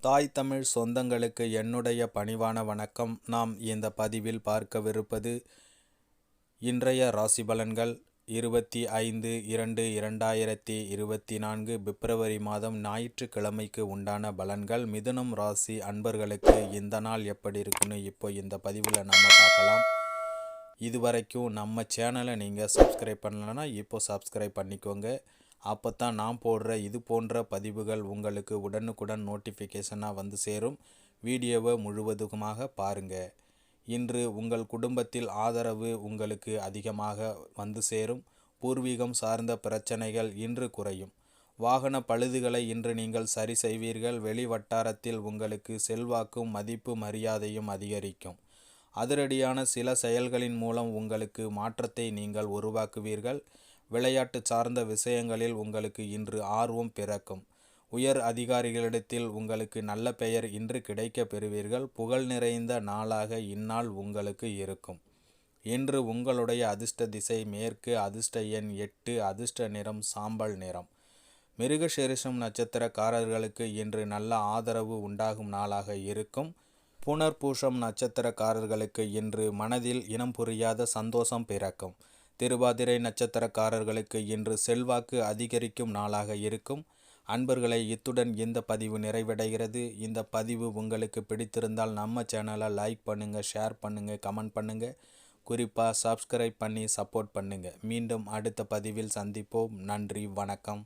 தாய் தமிழ் சொந்தங்களுக்கு என்னுடைய பணிவான வணக்கம். நாம் இந்த பதிவில் பார்க்கவிருப்பது இன்றைய ராசி பலன்கள் 25/2/2024 பிப்ரவரி மாதம் ஞாயிற்றுக்கிழமைக்கு உண்டான பலன்கள். மிதுனம் ராசி அன்பர்களுக்கு இந்த நாள் எப்படி இருக்குன்னு இப்போ இந்த பதிவில் நம்ம பார்க்கலாம். இதுவரைக்கும் நம்ம சேனலை நீங்கள் சப்ஸ்கிரைப் பண்ணலைன்னா இப்போ சப்ஸ்கிரைப் பண்ணிக்கோங்க. அப்போ தான் நான் போடுற இது போன்ற பதிவுகள் உங்களுக்கு உடனுக்குடன் நோட்டிஃபிகேஷனாக வந்து சேரும். வீடியோவை முழுவதுமாக பாருங்கள். இன்று உங்கள் குடும்பத்தில் ஆதரவு உங்களுக்கு அதிகமாக வந்து சேரும். பூர்வீகம் சார்ந்த பிரச்சனைகள் இன்று குறையும். வாகன பழுதுகளை இன்று நீங்கள் சரி செய்வீர்கள். வெளி வட்டாரத்தில் உங்களுக்கு செல்வாக்கும் மதிப்பு மரியாதையும் அதிகரிக்கும். அதிரடியான சில செயல்களின் மூலம் உங்களுக்கு மாற்றத்தை நீங்கள் உருவாக்குவீர்கள். விளையாட்டு சார்ந்த விஷயங்களில் உங்களுக்கு இன்று ஆர்வம் பிறக்கும். உயர் அதிகாரிகளிடத்தில் உங்களுக்கு நல்ல பெயர் இன்று கிடைக்க பெறுவீர்கள். புகழ் நிறைந்த நாளாக இந்நாள் உங்களுக்கு இருக்கும். இன்று உங்களுடைய அதிர்ஷ்ட திசை மேற்கு, அதிர்ஷ்ட எண் 8, அதிர்ஷ்ட நிறம் சாம்பல் நிறம். மிருகசீரிஷம் நட்சத்திரக்காரர்களுக்கு இன்று நல்ல ஆதரவு உண்டாகும் நாளாக இருக்கும். புனர்பூசம் நட்சத்திரக்காரர்களுக்கு இன்று மனதில் இனம் புரியாத சந்தோஷம் பிறக்கும். திருவாதிரை நட்சத்திரக்காரர்களுக்கு இன்று செல்வாக்கு அதிகரிக்கும் நாளாக இருக்கும். அன்பர்களை இத்துடன் இந்த பதிவு நிறைவடைகிறது. இந்த பதிவு உங்களுக்கு பிடித்திருந்தால் நம்ம சேனலை லைக் பண்ணுங்கள், ஷேர் பண்ணுங்கள், கமெண்ட் பண்ணுங்கள். குறிப்பாக சப்ஸ்கிரைப் பண்ணி சப்போர்ட் பண்ணுங்கள். மீண்டும் அடுத்த பதிவில் சந்திப்போம். நன்றி, வணக்கம்.